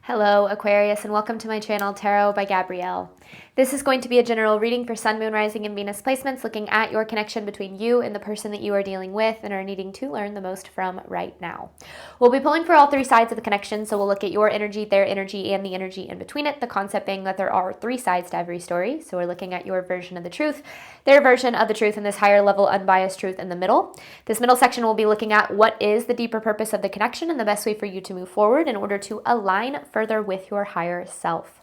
Hello, Aquarius, and welcome to my channel, Tarot by Gabrielle. This is going to be a general reading for Sun, Moon, Rising, and Venus placements, looking at your connection between you and the person that you are dealing with and are needing to learn the most from right now. We'll be pulling for all three sides of the connection, so we'll look at your energy, their energy, and the energy in between it, the concept being that there are three sides to every story. So we're looking at your version of the truth, their version of the truth, and this higher level unbiased truth in the middle. This middle section will be looking at what is the deeper purpose of the connection and the best way for you to move forward in order to align further with your higher self.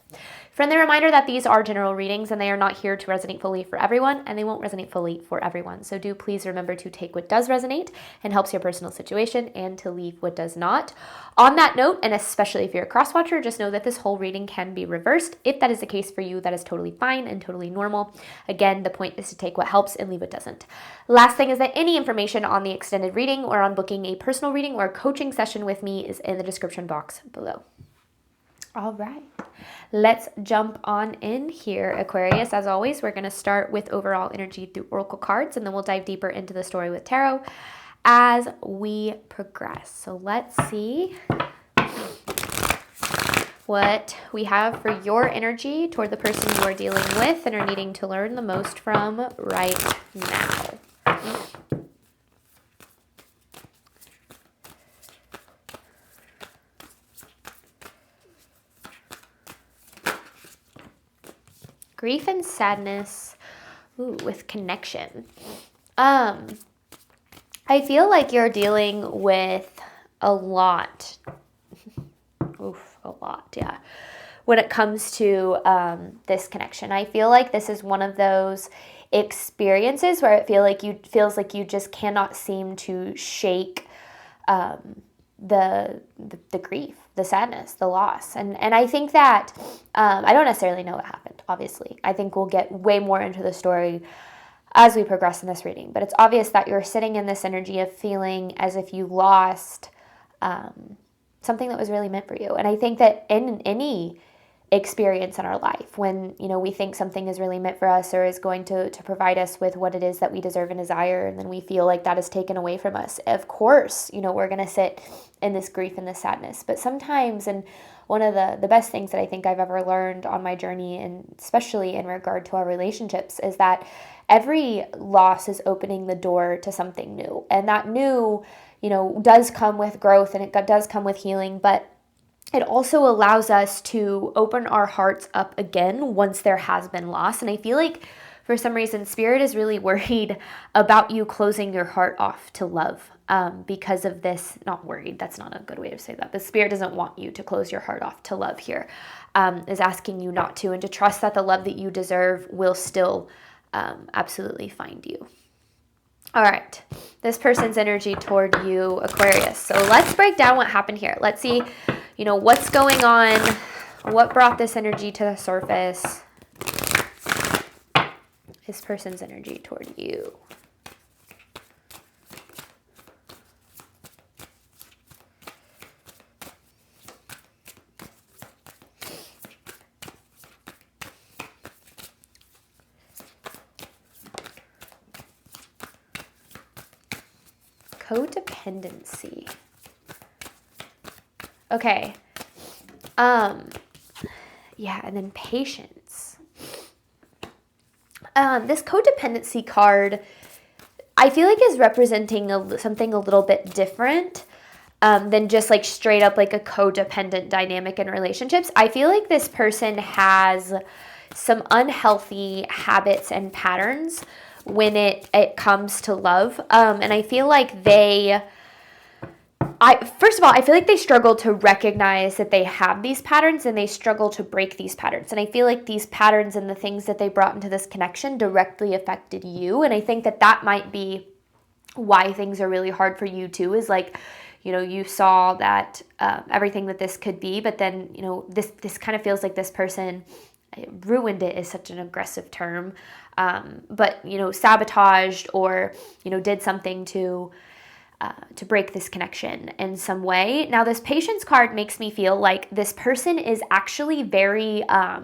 Friendly reminder that these are general readings and they are not here to resonate fully for everyone, and they won't resonate fully for everyone. So do please remember to take what does resonate and helps your personal situation and to leave what does not. On that note, and especially if you're a cross-watcher, just know that this whole reading can be reversed. If that is the case for you, that is totally fine and totally normal. Again, the point is to take what helps and leave what doesn't. Last thing is that any information on the extended reading or on booking a personal reading or a coaching session with me is in the description box below. All right, let's jump on in here, Aquarius. As always, we're going to start with overall energy through oracle cards, and then we'll dive deeper into the story with tarot as we progress. So let's see what we have for your energy toward the person you are dealing with and are needing to learn the most from right now. Grief and sadness, with connection. I feel like you're dealing with a lot. A lot, yeah. When it comes to this connection, I feel like this is one of those experiences where it feels like you just cannot seem to shake the grief, the sadness, the loss. And I think that I don't necessarily know what happened, obviously. I think we'll get way more into the story as we progress in this reading. But it's obvious that you're sitting in this energy of feeling as if you lost something that was really meant for you. And I think that in any experience in our life, when we think something is really meant for us or is going to provide us with what it is that we deserve and desire, and then we feel like that is taken away from us, of course we're going to sit in this grief and this sadness. But sometimes, and one of the best things that I think I've ever learned on my journey, and especially in regard to our relationships, is that every loss is opening the door to something new. And that new does come with growth, and it does come with healing, but it also allows us to open our hearts up again once there has been loss. And I feel like for some reason, Spirit is really worried about you closing your heart off to love because of this. Not worried, that's not a good way to say that. But Spirit doesn't want you to close your heart off to love here, is asking you not to, and to trust that the love that you deserve will still absolutely find you. All right, this person's energy toward you, Aquarius. So let's break down what happened here. Let's see what's going on, what brought this energy to the surface. This person's energy toward you. Codependency. Okay. Yeah, and then patience. This codependency card, I feel like, is representing something a little bit different than just like straight up like a codependent dynamic in relationships. I feel like this person has some unhealthy habits and patterns when it comes to love. And I feel like first of all, I feel like they struggle to recognize that they have these patterns, and they struggle to break these patterns. And I feel like these patterns and the things that they brought into this connection directly affected you. And I think that might be why things are really hard for you too, is like, you saw that everything that this could be, but then, this kind of feels like this person ruined it is such an aggressive term, but sabotaged or did something to break this connection in some way. Now, this patience card makes me feel like this person is actually very how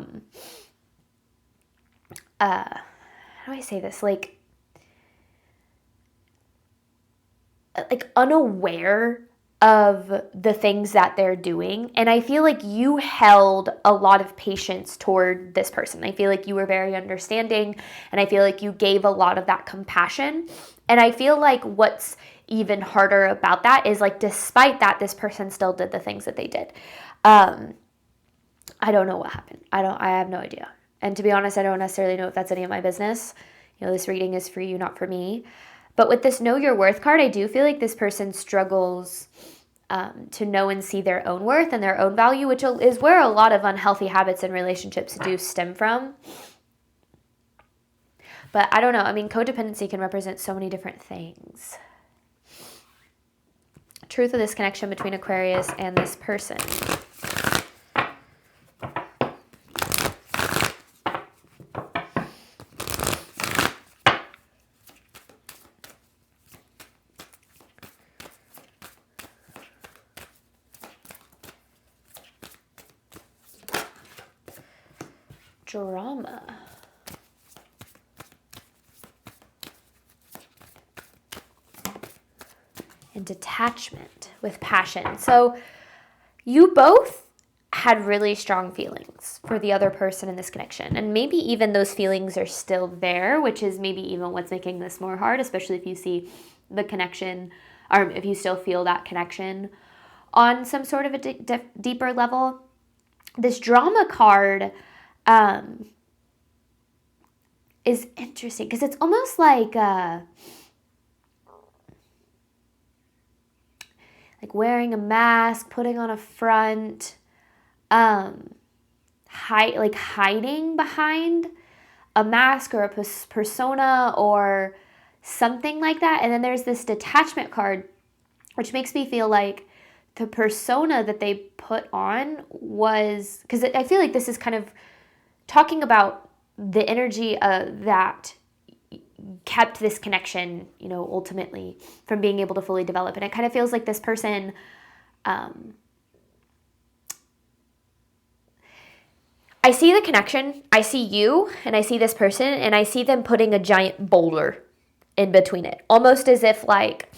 do I say this, like unaware of the things that they're doing. And I feel like you held a lot of patience toward this person. I feel like you were very understanding, and I feel like you gave a lot of that compassion. And I feel like what's even harder about that is, like, despite that, this person still did the things that they did. I don't know what happened. I have no idea. And to be honest, I don't necessarily know if that's any of my business. You know, this reading is for you, not for me. But with this Know Your Worth card, I do feel like this person struggles to know and see their own worth and their own value, which is where a lot of unhealthy habits and relationships do stem from. But I don't know. I mean, codependency can represent so many different things. Truth of this connection between Aquarius and this person. Drama. And detachment with passion. So you both had really strong feelings for the other person in this connection. And maybe even those feelings are still there, which is maybe even what's making this more hard, especially if you see the connection, or if you still feel that connection on some sort of a deeper level. This drama card is interesting because it's almost like wearing a mask, putting on a front, hiding behind a mask or a persona or something like that. And then there's this detachment card, which makes me feel like the persona that they put on was, because I feel like this is kind of talking about the energy that kept this connection, you know, ultimately from being able to fully develop. And it kind of feels like this person, I see the connection, I see you, and I see this person, and I see them putting a giant boulder in between it, almost as if like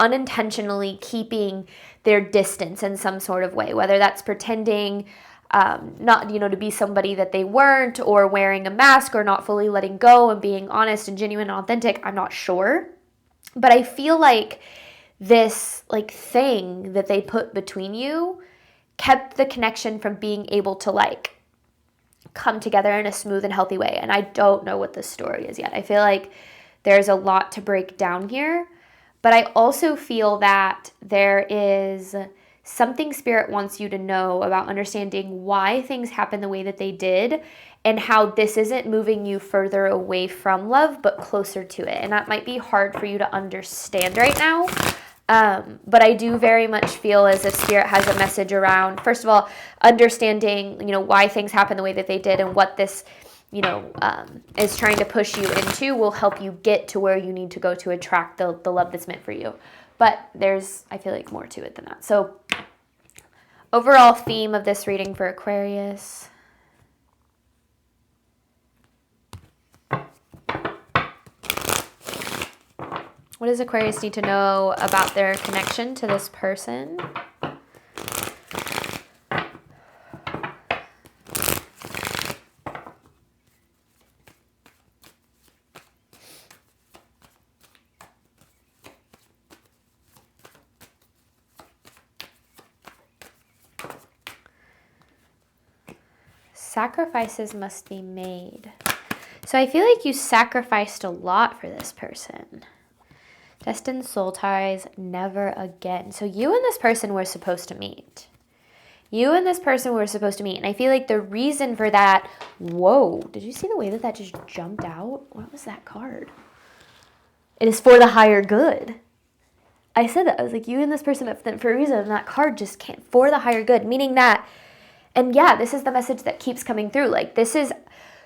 unintentionally keeping their distance in some sort of way, whether that's pretending not, you know, to be somebody that they weren't, or wearing a mask, or not fully letting go and being honest and genuine and authentic. I'm not sure. But I feel like this thing that they put between you kept the connection from being able to come together in a smooth and healthy way. And I don't know what the story is yet. I feel like there's a lot to break down here. But I also feel that there is something Spirit wants you to know about understanding why things happen the way that they did, and how this isn't moving you further away from love, but closer to it. And that might be hard for you to understand right now. But I do very much feel as if Spirit has a message around, first of all, understanding, you know, why things happen the way that they did, and what this, you know, is trying to push you into will help you get to where you need to go to attract the love that's meant for you. But there's, I feel like, more to it than that. So overall theme of this reading for Aquarius. What does Aquarius need to know about their connection to this person? Sacrifices must be made. So I feel like you sacrificed a lot for this person. Destined soul ties, never again. So you and this person were supposed to meet. You and this person were supposed to meet. And I feel like the reason for that, whoa, did you see the way that just jumped out? What was that card? It is for the higher good. I said that. I was like, you and this person, for a reason, and that card just came for the higher good, meaning that. And yeah, this is the message that keeps coming through. Like, this is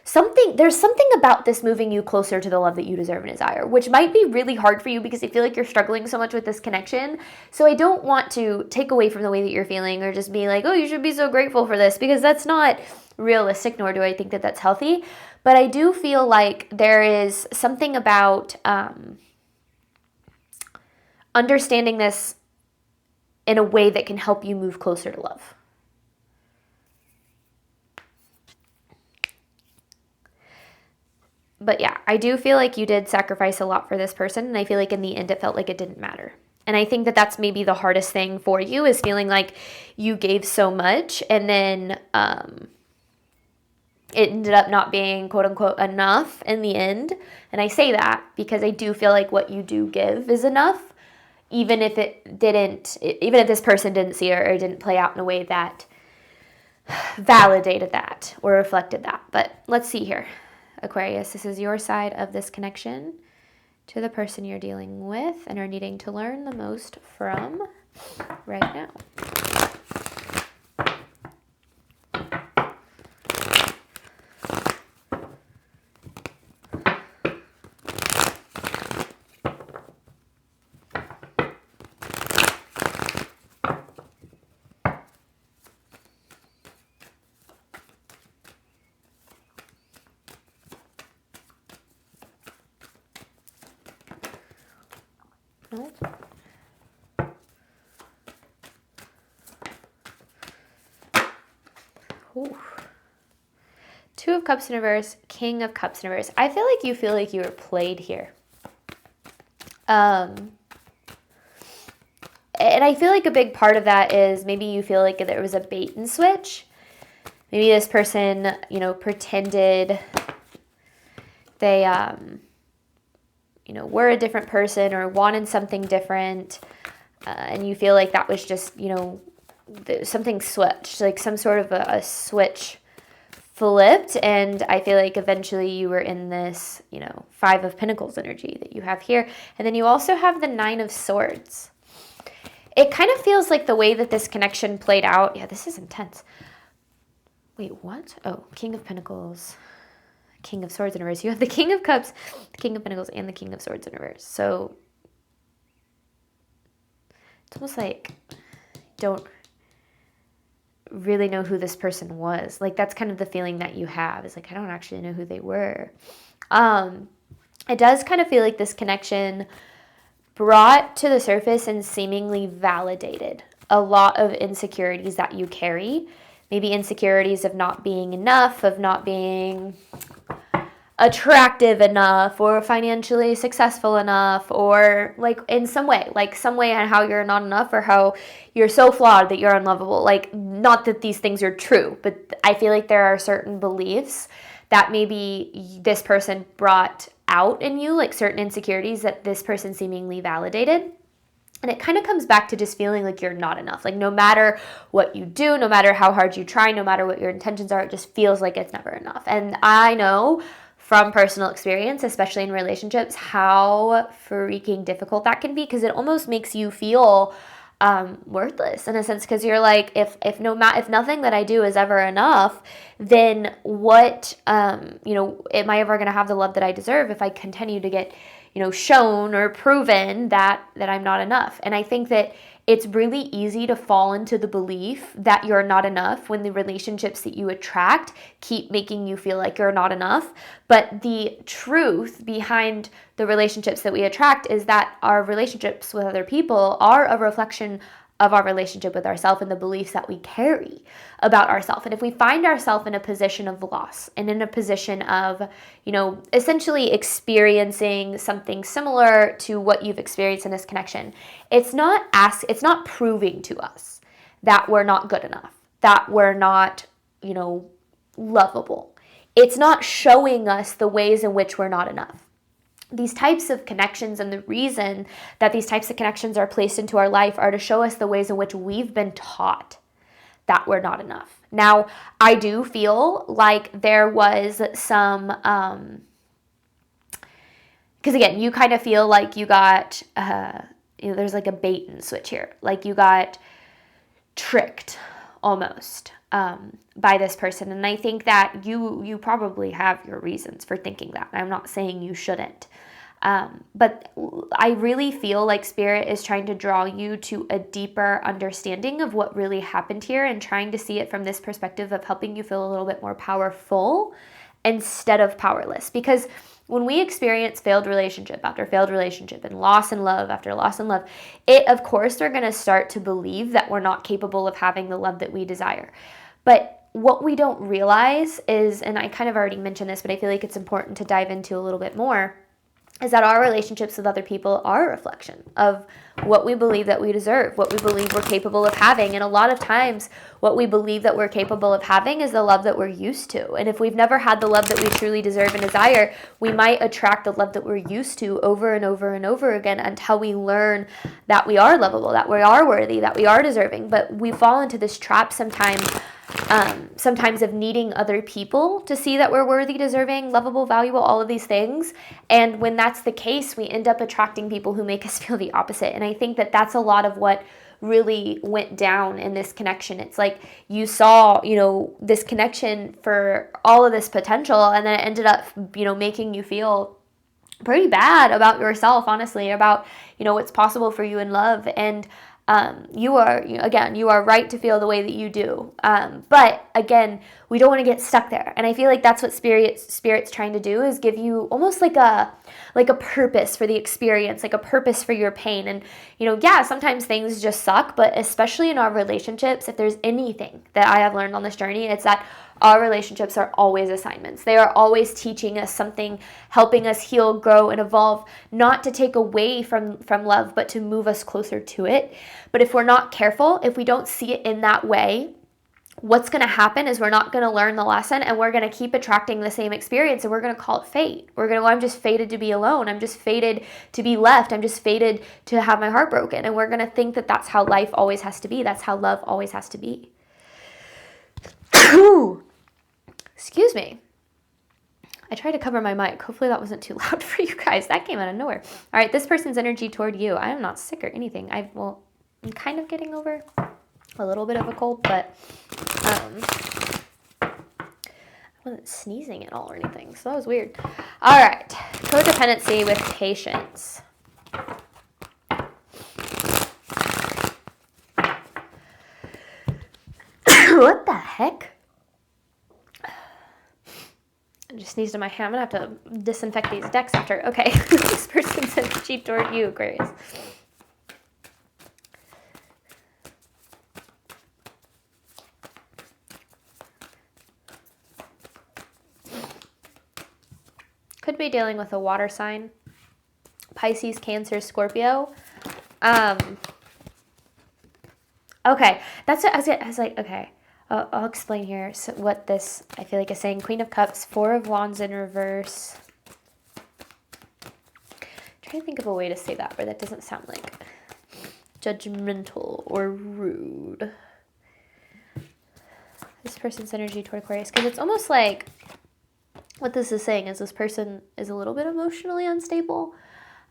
something, there's something about this moving you closer to the love that you deserve and desire, which might be really hard for you because I feel like you're struggling so much with this connection. So I don't want to take away from the way that you're feeling, or just be like, oh, you should be so grateful for this, because that's not realistic, nor do I think that that's healthy. But I do feel like there is something about understanding this in a way that can help you move closer to love. But yeah, I do feel like you did sacrifice a lot for this person, and I feel like in the end it felt like it didn't matter. And I think that that's maybe the hardest thing for you, is feeling like you gave so much and then it ended up not being quote unquote enough in the end. And I say that because I do feel like what you do give is enough, even if this person didn't see it or didn't play out in a way that validated that or reflected that. But let's see here. Aquarius, this is your side of this connection to the person you're dealing with and are needing to learn the most from right now. Ooh. Two of Cups in reverse, King of Cups in reverse. I feel like you were played here. And I feel like a big part of that is maybe you feel like there was a bait and switch. Maybe this person, pretended they, were a different person or wanted something different. And you feel like that was just, something switched, like some sort of a switch flipped. And I feel like eventually you were in this, Five of Pentacles energy that you have here. And then you also have the Nine of Swords. It kind of feels like the way that this connection played out. Yeah, this is intense. Wait, what? Oh, King of Pentacles, King of Swords in reverse. You have the King of Cups, the King of Pentacles, and the King of Swords in reverse. So it's almost like don't really know who this person was. Like, that's kind of the feeling that you have, is like, I don't actually know who they were. It does kind of feel like this connection brought to the surface and seemingly validated a lot of insecurities that you carry. Maybe insecurities of not being enough, of not being attractive enough or financially successful enough, or like in some way on how you're not enough or how you're so flawed that you're unlovable. Like, not that these things are true, but I feel like there are certain beliefs that maybe this person brought out in you, like certain insecurities that this person seemingly validated. And it kind of comes back to just feeling like you're not enough. Like, no matter what you do, no matter how hard you try, no matter what your intentions are, it just feels like it's never enough. And I know from personal experience, especially in relationships, how freaking difficult that can be, because it almost makes you feel worthless in a sense, because you're like, if nothing that I do is ever enough, then what am I ever going to have the love that I deserve if I continue to get shown or proven that I'm not enough? And I think that it's really easy to fall into the belief that you're not enough when the relationships that you attract keep making you feel like you're not enough. But the truth behind the relationships that we attract is that our relationships with other people are a reflection of our relationship with ourselves and the beliefs that we carry about ourselves. And if we find ourselves in a position of loss and in a position of, essentially experiencing something similar to what you've experienced in this connection, it's not proving to us that we're not good enough, that we're not, lovable. It's not showing us the ways in which we're not enough. These types of connections, and the reason that these types of connections are placed into our life, are to show us the ways in which we've been taught that we're not enough. Now, I do feel like there was some, because again, you kind of feel like you got, there's like a bait and switch here. Like, you got tricked almost by this person. And I think that you probably have your reasons for thinking that. I'm not saying you shouldn't. But I really feel like Spirit is trying to draw you to a deeper understanding of what really happened here, and trying to see it from this perspective of helping you feel a little bit more powerful instead of powerless. Because when we experience failed relationship after failed relationship and loss in love after loss in love, of course, they're going to start to believe that we're not capable of having the love that we desire. But what we don't realize is, and I kind of already mentioned this, but I feel like it's important to dive into a little bit more, is that our relationships with other people are a reflection of what we believe that we deserve, what we believe we're capable of having. And a lot of times, what we believe that we're capable of having is the love that we're used to. And if we've never had the love that we truly deserve and desire, we might attract the love that we're used to over and over and over again until we learn that we are lovable, that we are worthy, that we are deserving. But we fall into this trap sometimes of needing other people to see that we're worthy, deserving, lovable, valuable, all of these things. And when that's the case, we end up attracting people who make us feel the opposite. And I think that that's a lot of what really went down in this connection. It's like you saw, this connection for all of this potential, and then it ended up, making you feel pretty bad about yourself, honestly, about, what's possible for you in love. And you are right to feel the way that you do. But again, we don't want to get stuck there. And I feel like that's what Spirit's trying to do, is give you almost like a purpose for the experience, like a purpose for your pain. And, sometimes things just suck, but especially in our relationships, if there's anything that I have learned on this journey, it's that our relationships are always assignments. They are always teaching us something, helping us heal, grow, and evolve, not to take away from love, but to move us closer to it. But if we're not careful, if we don't see it in that way, what's going to happen is we're not going to learn the lesson, and we're going to keep attracting the same experience, and we're going to call it fate. We're going to go, I'm just fated to be alone. I'm just fated to be left. I'm just fated to have my heart broken. And we're going to think that that's how life always has to be. That's how love always has to be. Excuse me. I tried to cover my mic. Hopefully that wasn't too loud for you guys. That came out of nowhere. All right, this person's energy toward you. I am not sick or anything. I'm kind of getting over a little bit of a cold, but I wasn't sneezing at all or anything, so that was weird. All right, codependency with patience. What the heck? I just sneezed in my hand. I'm going to have to disinfect these decks after. Okay. This person's energy toward you, Aquarius. Could be dealing with a water sign. Pisces, Cancer, Scorpio. Okay. That's what I was like, okay. I'll explain here what this, I feel like, is saying. Queen of Cups, Four of Wands in reverse. I'm trying to think of a way to say that where that doesn't sound like judgmental or rude. This person's energy toward Aquarius, because it's almost like what this is saying is this person is a little bit emotionally unstable.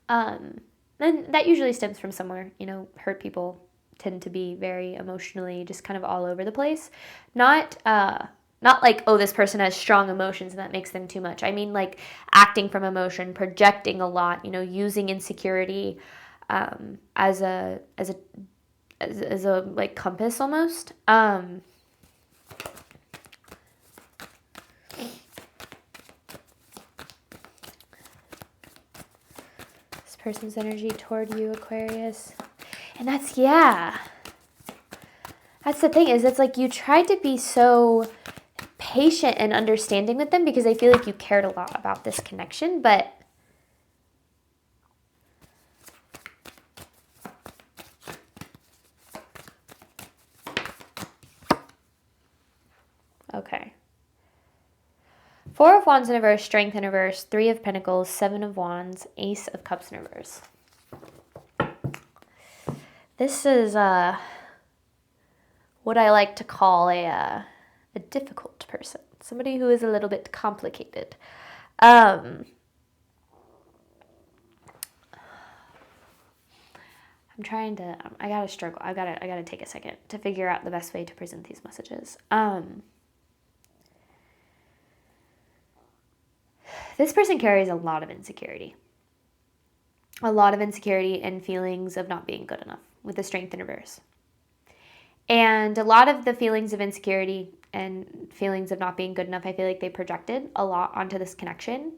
And that usually stems from somewhere, hurt people tend to be very emotionally just kind of all over the place. Not like, oh, this person has strong emotions and that makes them too much. I mean, like, acting from emotion, projecting a lot, using insecurity as a like compass almost. This person's energy toward you, Aquarius. And that's the thing, is it's like you tried to be so patient and understanding with them because I feel like you cared a lot about this connection, but okay. Four of Wands in reverse, Strength in reverse, Three of Pentacles, Seven of Wands, Ace of Cups in reverse. This is what I like to call a difficult person, somebody who is a little bit complicated. I'm trying to. I gotta struggle. I gotta take a second to figure out the best way to present these messages. This person carries a lot of insecurity. A lot of insecurity and feelings of not being good enough with the Strength in reverse. And a lot of the feelings of insecurity and feelings of not being good enough, I feel like they projected a lot onto this connection.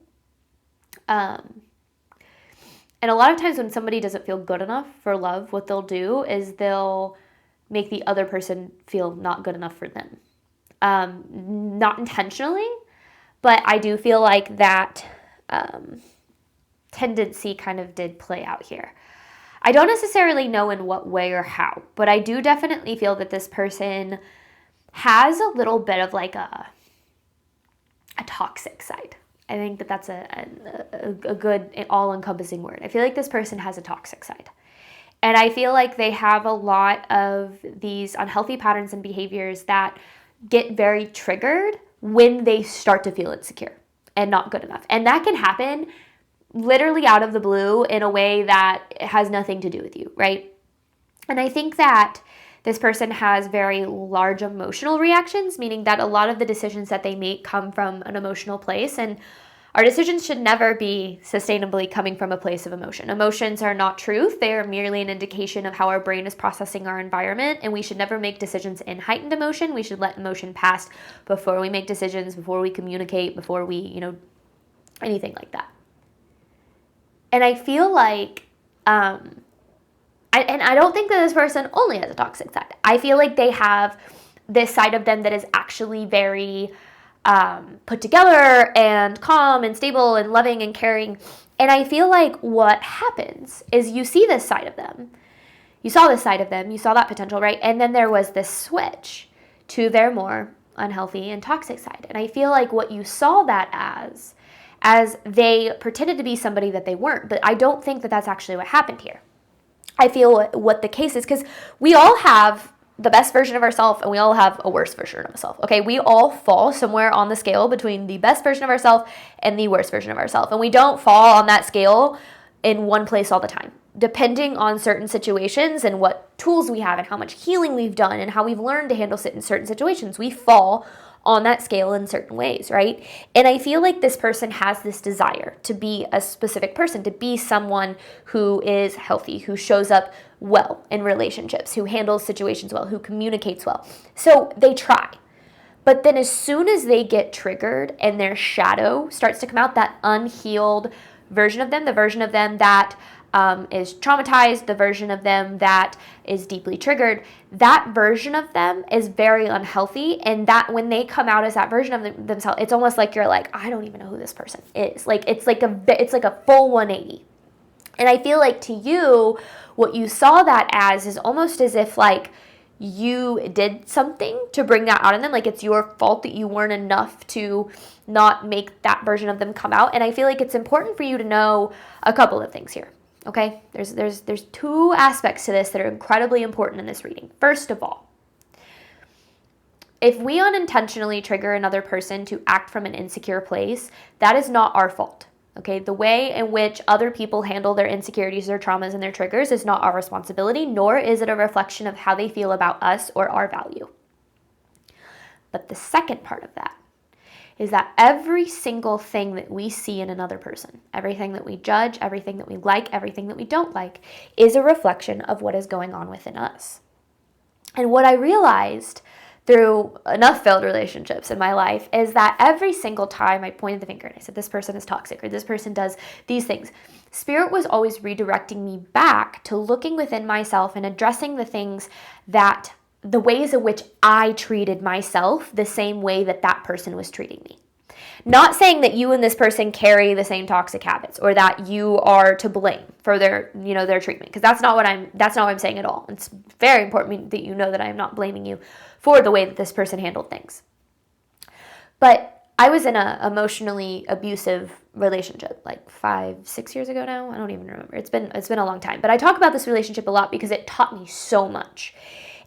And a lot of times when somebody doesn't feel good enough for love, what they'll do is they'll make the other person feel not good enough for them. Not intentionally, but I do feel like that tendency kind of did play out here. I don't necessarily know in what way or how, but I do definitely feel that this person has a little bit of like a toxic side. I think that that's a good all-encompassing word. I feel like this person has a toxic side. And I feel like they have a lot of these unhealthy patterns and behaviors that get very triggered when they start to feel insecure and not good enough. And that can happen literally out of the blue in a way that has nothing to do with you, right? And I think that this person has very large emotional reactions, meaning that a lot of the decisions that they make come from an emotional place, and our decisions should never be sustainably coming from a place of emotion. Emotions are not truth. They are merely an indication of how our brain is processing our environment, and we should never make decisions in heightened emotion. We should let emotion pass before we make decisions, before we communicate, before we, anything like that. And I feel like, I don't think that this person only has a toxic side. I feel like they have this side of them that is actually very put together and calm and stable and loving and caring. And I feel like what happens is you see this side of them. You saw this side of them. You saw that potential, right? And then there was this switch to their more unhealthy and toxic side. And I feel like what you saw that as they pretended to be somebody that they weren't. But I don't think that that's actually what happened here. I feel what the case is, because we all have the best version of ourselves and we all have a worse version of ourselves. Okay, we all fall somewhere on the scale between the best version of ourselves and the worst version of ourselves. And we don't fall on that scale in one place all the time. Depending on certain situations and what tools we have and how much healing we've done and how we've learned to handle in certain situations, we fall on that scale in certain ways, right? And I feel like this person has this desire to be a specific person, to be someone who is healthy, who shows up well in relationships, who handles situations well, who communicates well. So they try. But then as soon as they get triggered and their shadow starts to come out, that unhealed version of them, the version of them that is traumatized, the version of them that is deeply triggered, that version of them is very unhealthy. And that when they come out as that version of themselves, it's almost like you're like, I don't even know who this person is. Like it's like a full 180. And I feel like to you, what you saw that as is almost as if like you did something to bring that out in them. Like it's your fault that you weren't enough to not make that version of them come out. And I feel like it's important for you to know a couple of things here. Okay, there's two aspects to this that are incredibly important in this reading. First of all, if we unintentionally trigger another person to act from an insecure place, that is not our fault. Okay, the way in which other people handle their insecurities, their traumas, and their triggers is not our responsibility, nor is it a reflection of how they feel about us or our value. But the second part of that is that every single thing that we see in another person, everything that we judge, everything that we like, everything that we don't like, is a reflection of what is going on within us. And what I realized through enough failed relationships in my life is that every single time I pointed the finger and I said, this person is toxic or this person does these things, Spirit was always redirecting me back to looking within myself and addressing the ways in which I treated myself the same way that that person was treating me. Not saying that you and this person carry the same toxic habits or that you are to blame for their treatment, because that's not what I'm saying at all. It's very important that you know that I am not blaming you for the way that this person handled things. But I was in an emotionally abusive relationship like 5-6 years ago now. I don't even remember. It's been a long time. But I talk about this relationship a lot because it taught me so much.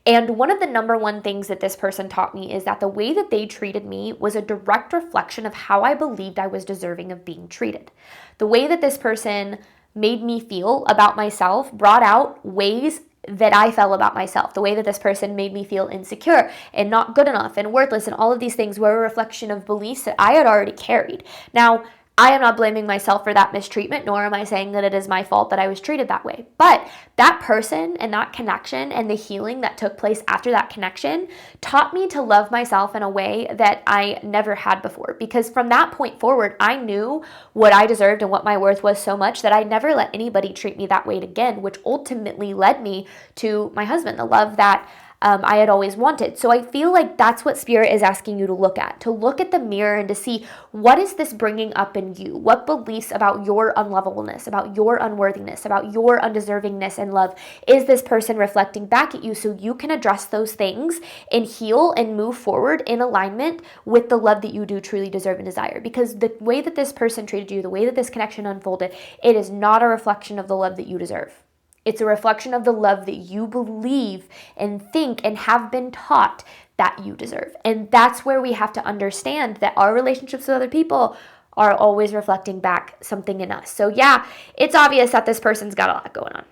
And one of the number one things that this person taught me is that the way that they treated me was a direct reflection of how I believed I was deserving of being treated. The way that this person made me feel about myself brought out ways that I felt about myself. The way that this person made me feel insecure and not good enough and worthless and all of these things were a reflection of beliefs that I had already carried. Now, I am not blaming myself for that mistreatment, nor am I saying that it is my fault that I was treated that way. But that person and that connection and the healing that took place after that connection taught me to love myself in a way that I never had before. Because from that point forward, I knew what I deserved and what my worth was so much that I never let anybody treat me that way again, which ultimately led me to my husband, the love that I had always wanted. So I feel like that's what Spirit is asking you to look at the mirror and to see, what is this bringing up in you? What beliefs about your unlovableness, about your unworthiness, about your undeservingness and love is this person reflecting back at you, so you can address those things and heal and move forward in alignment with the love that you do truly deserve and desire. Because the way that this person treated you, the way that this connection unfolded, it is not a reflection of the love that you deserve. It's a reflection of the love that you believe and think and have been taught that you deserve. And that's where we have to understand that our relationships with other people are always reflecting back something in us. So yeah, it's obvious that this person's got a lot going on.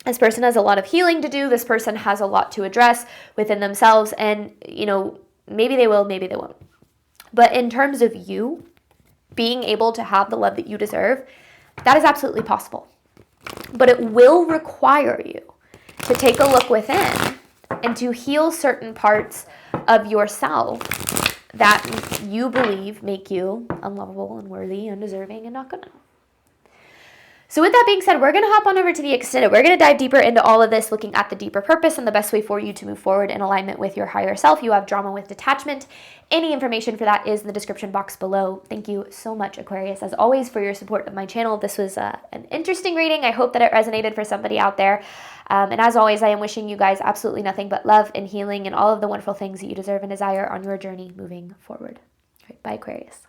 This person has a lot of healing to do. This person has a lot to address within themselves. And, maybe they will, maybe they won't. But in terms of you being able to have the love that you deserve, that is absolutely possible. But it will require you to take a look within and to heal certain parts of yourself that you believe make you unlovable, unworthy, undeserving, and not good enough. So with that being said, we're going to hop on over to the extended. We're going to dive deeper into all of this, looking at the deeper purpose and the best way for you to move forward in alignment with your higher self. You have drama with detachment. Any information for that is in the description box below. Thank you so much, Aquarius, as always, for your support of my channel. This was an interesting reading. I hope that it resonated for somebody out there. And as always, I am wishing you guys absolutely nothing but love and healing and all of the wonderful things that you deserve and desire on your journey moving forward. All right, bye, Aquarius.